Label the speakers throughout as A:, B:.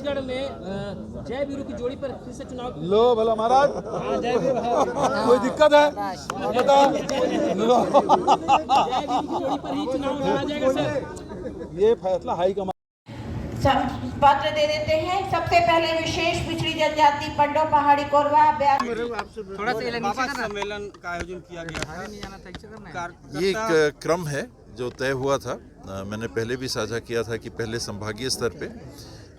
A: छत्तीसगढ़ में जय वीरू की जोड़ी पर फिर से चुनाव।
B: लो भला महाराज, कोई दिक्कत है बता लो।
A: जय वीरू की जोड़ी पर ही चुनाव लड़ा जाएगा सर।
B: ये फैसला हाईकमान
C: पत्र दे देते हैं। सबसे पहले विशेष पिछड़ी जनजाति पंडो पहाड़ी कोरवा
A: थोड़ा सा
D: सम्मेलन का आयोजन किया गया है।
E: ये एक क्रम है जो तय हुआ था। मैंने पहले भी साझा किया था कि पहले संभागीय स्तर पे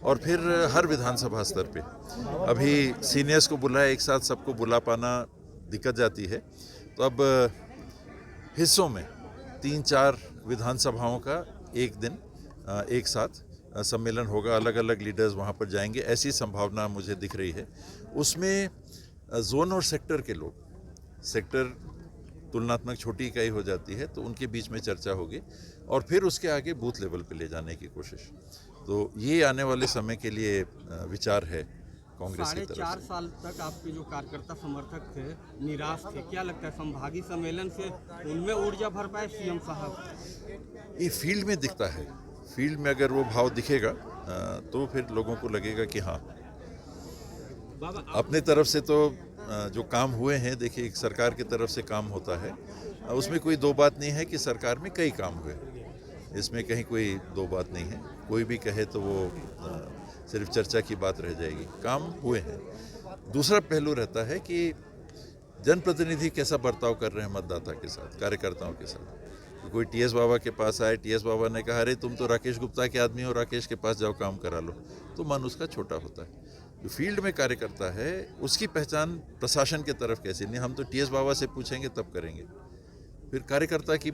E: और फिर हर विधानसभा स्तर पे। अभी सीनियर्स को बुलाया, एक साथ सबको बुला पाना दिक्कत जाती है, तो अब हिस्सों में 3-4 विधानसभाओं का एक दिन एक साथ सम्मेलन होगा। अलग अलग लीडर्स वहाँ पर जाएंगे, ऐसी संभावना मुझे दिख रही है। उसमें जोन और सेक्टर के लोग, सेक्टर तुलनात्मक छोटी इकाई हो जाती है तो उनके बीच में चर्चा होगी और फिर उसके आगे बूथ लेवल पे ले जाने की कोशिश। तो ये आने वाले समय के लिए विचार है कांग्रेस की तरफ से।
D: 4.5 साल तक आपके जो कार्यकर्ता समर्थक थे निराश थे, क्या लगता है संभागी सम्मेलन से उनमें ऊर्जा भर पाए सीएम साहब?
E: ये फील्ड में दिखता है, फील्ड में अगर वो भाव दिखेगा तो फिर लोगों को लगेगा कि हाँ। अपने तरफ से तो जो काम हुए हैं, देखिए एक सरकार की तरफ से काम होता है, उसमें कोई दो बात नहीं है कि सरकार में कई काम हुए, इसमें कहीं कोई दो बात नहीं है। कोई भी कहे तो वो सिर्फ चर्चा की बात रह जाएगी। काम हुए हैं। दूसरा पहलू रहता है कि जनप्रतिनिधि कैसा बर्ताव कर रहे हैं मतदाता के साथ, कार्यकर्ताओं के साथ। कोई टीएस बाबा के पास आए, टीएस बाबा ने कहा अरे तुम तो राकेश गुप्ता के आदमी हो, राकेश के पास जाओ काम करा लो, तो मन उसका छोटा होता है। जो फील्ड में कार्यकर्ता है उसकी पहचान प्रशासन के तरफ कैसी नहीं, हम तो टीएस बाबा से पूछेंगे तब करेंगे। फिर कार्यकर्ता की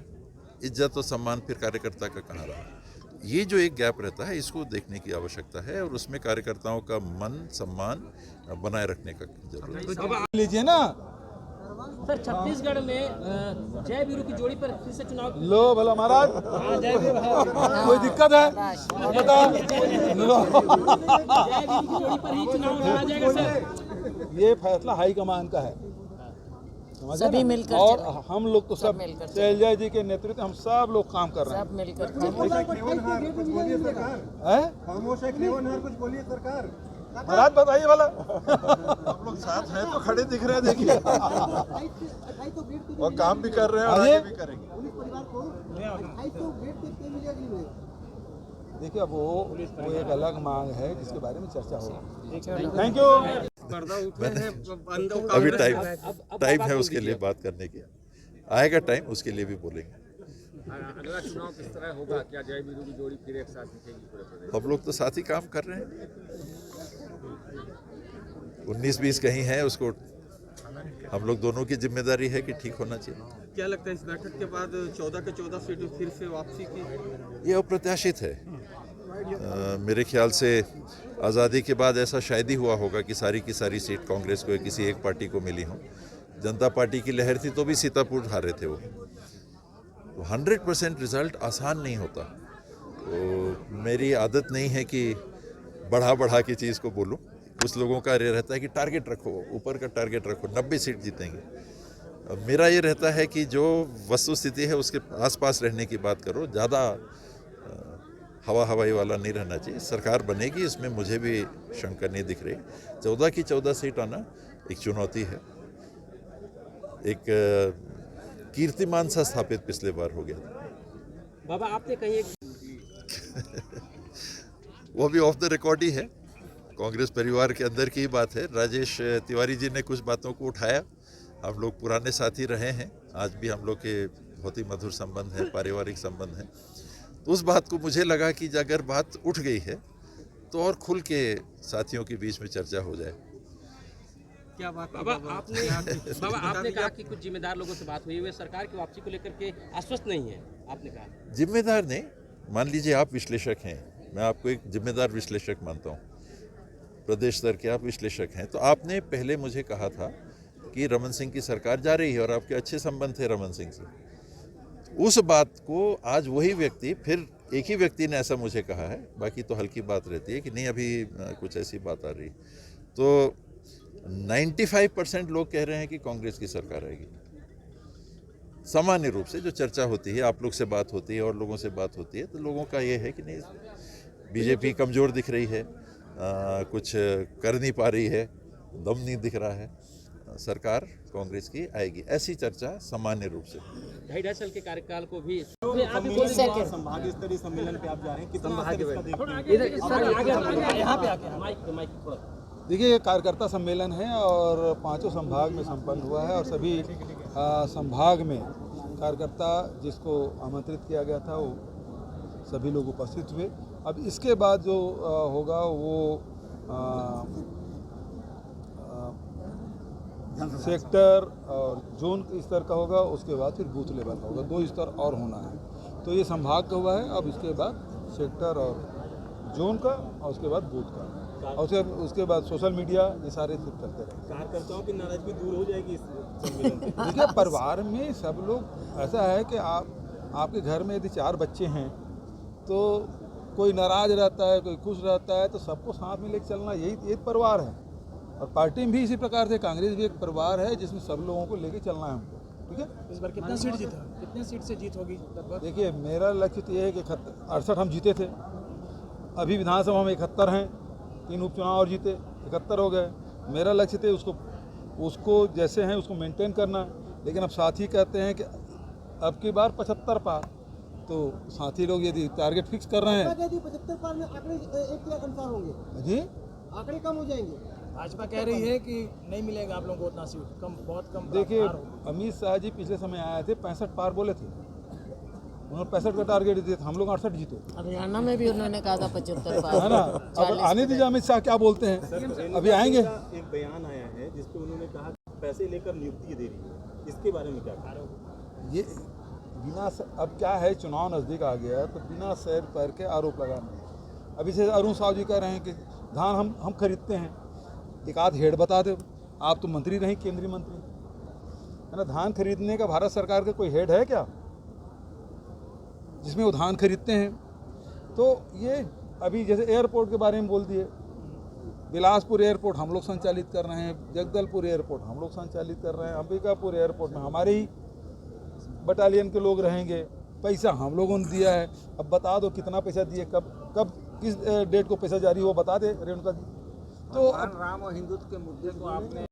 E: इज्जत और सम्मान फिर कार्यकर्ता का कहाँ रहा? ये जो एक गैप रहता है इसको देखने की आवश्यकता है और उसमें कार्यकर्ताओं का मन सम्मान बनाए रखने का जरूरत है।
B: लीजिए ना
A: सर, छत्तीसगढ़ में जय वीरू की जोड़ी पर फिर से चुनाव।
B: लो भला महाराज, कोई दिक्कत है बता लो।
A: जय वीरू की जोड़ी पर ही चुनाव लड़ा जाएगा सर।
B: ये फैसला हाईकमान का है,
C: सभी मिलकर
B: और हम लोग तो सब शैलजा जी के नेतृत्व हम सब लोग काम कर रहे हैं।
C: सब मिलकर
B: सरकार महाराज बताइए वाला। हम लोग साथ हैं तो खड़े दिख रहे हैं, देखिए और काम भी कर रहे हैं और आगे भी करेंगे। देखिए अब वो एक अलग मांग है जिसके बारे में चर्चा होगी। Thank you.
E: अभी टाइम है उसके लिए बात करने की, आएगा टाइम, उसके लिए भी बोलेंगे।
F: अगला चुनाव किस तरह होगा? क्या जय वीरू की जोड़ी फिर एक साथ दिखेगी पूरे प्रदेश?
E: हम लोग तो साथ ही काम कर रहे हैं। 19-20 कहीं है, उसको हम लोग दोनों की जिम्मेदारी है कि ठीक होना चाहिए।
D: क्या लगता है इस बैठक के बाद 14 के 14 सीटें फिर से वापसी की?
E: ये अप्रत्याशित है। मेरे ख्याल से आज़ादी के बाद ऐसा शायद ही हुआ होगा कि सारी की सारी सीट कांग्रेस को या किसी एक पार्टी को मिली हो। जनता पार्टी की लहर थी तो भी सीतापुर हारे थे वो। 100% रिजल्ट आसान नहीं होता, तो मेरी आदत नहीं है कि बढ़ा के चीज़ को बोलूं। कुछ लोगों का ये रहता है कि टारगेट रखो, ऊपर का टारगेट रखो, 90 सीट जीतेंगे। मेरा ये रहता है कि जो वस्तु स्थिति है उसके आसपास रहने की बात करो, ज़्यादा हवाई वाला नहीं रहना चाहिए। सरकार बनेगी, इसमें मुझे भी शंका नहीं दिख रही। 14 की 14 सीट आना एक चुनौती है। एक कीर्तिमान सा स्थापित पिछले बार हो गया था।
A: बाबा आपने कहीं
E: वो भी ऑफ द रिकॉर्ड ही है, कांग्रेस परिवार के अंदर की ही बात है। राजेश तिवारी जी ने कुछ बातों को उठाया, हम लोग पुराने साथी रहे हैं, आज भी हम लोग के बहुत ही मधुर संबंध है, पारिवारिक संबंध है। तो उस बात को मुझे लगा कि अगर बात उठ गई है तो और खुल के साथियों के बीच में चर्चा हो जाए।
D: क्या बात?
A: बाबा आपने कहा कि कुछ जिम्मेदार लोगों से बात हुई है, सरकार की वापसी को लेकर के आश्वस्त नहीं है, आपने कहा।
E: जिम्मेदार नहीं, मान लीजिए आप विश्लेषक हैं, मैं आपको एक जिम्मेदार विश्लेषक मानता हूँ, प्रदेश स्तर के आप विश्लेषक हैं, तो आपने पहले मुझे कहा था कि रमन सिंह की सरकार जा रही है और आपके अच्छे संबंध थे रमन सिंह से। उस बात को आज वही व्यक्ति, फिर एक ही व्यक्ति ने ऐसा मुझे कहा है, बाकी तो हल्की बात रहती है कि नहीं अभी कुछ ऐसी बात आ रही, तो 95% लोग कह रहे हैं कि कांग्रेस की सरकार आएगी। सामान्य रूप से जो चर्चा होती है, आप लोग से बात होती है और लोगों से बात होती है, तो लोगों का ये है कि नहीं बीजेपी कमज़ोर दिख रही है, कुछ कर नहीं पा रही है, दम नहीं दिख रहा है। सरकार कांग्रेस की आएगी, ऐसी चर्चा सामान्य रूप से।
A: 2.5 साल के कार्यकाल को भी
G: संभागीय स्तरीय सम्मेलन पे आप जा रहे हैं, कितना
B: देखिए, ये कार्यकर्ता सम्मेलन है और 5 संभाग में संपन्न हुआ है और सभी संभाग में कार्यकर्ता जिसको आमंत्रित किया गया था वो सभी लोग उपस्थित हुए। अब इसके बाद जो होगा वो सेक्टर और जोन स्तर का होगा, उसके बाद फिर बूथ लेवल का होगा, 2 स्तर और होना है। तो ये संभाग का हुआ है, अब इसके बाद सेक्टर और जोन का और उसके बाद बूथ का और उसके बाद सोशल मीडिया, ये सारे चलते रहेंगे।
G: कार्यकर्ताओं की नाराजगी दूर हो जाएगी इस सम्मेलन से?
B: देखिए, परिवार में सब लोग ऐसा है कि आपके घर में यदि 4 बच्चे हैं तो कोई नाराज रहता है, कोई खुश रहता है, तो सबको साथ में लेकर चलना यही एक परिवार है। और पार्टी में भी इसी प्रकार से कांग्रेस भी एक परिवार है जिसमें सब लोगों को लेकर चलना है हमको, ठीक है।
G: इस बार कितना सीट जीता, कितने सीट से जीत होगी लगभग?
B: देखिए, मेरा लक्ष्य तो ये है कि 68 हम जीते थे, अभी विधानसभा में 71 हैं, 3 उपचुनाव और जीते, 71 हो गए। मेरा लक्ष्य थे उसको जैसे हैं उसको मेंटेन करना, लेकिन अब साथी कहते हैं कि अब की बार 75 पार, तो साथी लोग यदि टारगेट फिक्स कर रहे हैं
G: 75 पार में आंकड़े एक के अनुसार होंगे
B: जी,
G: आंकड़े कम हो जाएंगे। भाजपा कह रही है कि नहीं मिलेगा आप लोगों को उतना सीट, कम, बहुत कम।
B: देखिए, अमित शाह जी पिछले समय आए थे, 65 पार बोले थे, उन्होंने 65 का टारगेट दिया था, हम लोग 68 जीते।
H: हरियाणा में भी उन्होंने कहा था 75 पार,
B: है ना। अब आने दीजिए अमित शाह क्या बोलते हैं, अभी आएंगे।
G: एक बयान आया है जिसपे उन्होंने कहा पैसे लेकर नियुक्ति दे रही है, इसके बारे में क्या कह रहे हो?
B: ये बिना अब क्या है, चुनाव नज़दीक आ गया है तो बिना सैर पैर के आरोप लगाना। अभी से अरुण साहु जी कह रहे हैं कि धान हम खरीदते हैं, एक आध हेड बता दो, आप तो मंत्री नहीं, केंद्रीय मंत्री है ना। धान खरीदने का भारत सरकार का कोई हेड है क्या जिसमें वो धान खरीदते हैं? तो ये अभी जैसे एयरपोर्ट के बारे में बोल दिए, बिलासपुर एयरपोर्ट हम लोग संचालित कर रहे हैं, जगदलपुर एयरपोर्ट हम लोग संचालित कर रहे हैं, अंबिकापुर एयरपोर्ट में हमारे ही बटालियन के लोग रहेंगे, पैसा हम लोगों ने दिया है। अब बता दो कितना पैसा दिए, कब किस डेट को पैसा जारी हो, बता दे रेणुका जी। तो
D: राम और हिंदुत्व के मुद्दे को आपने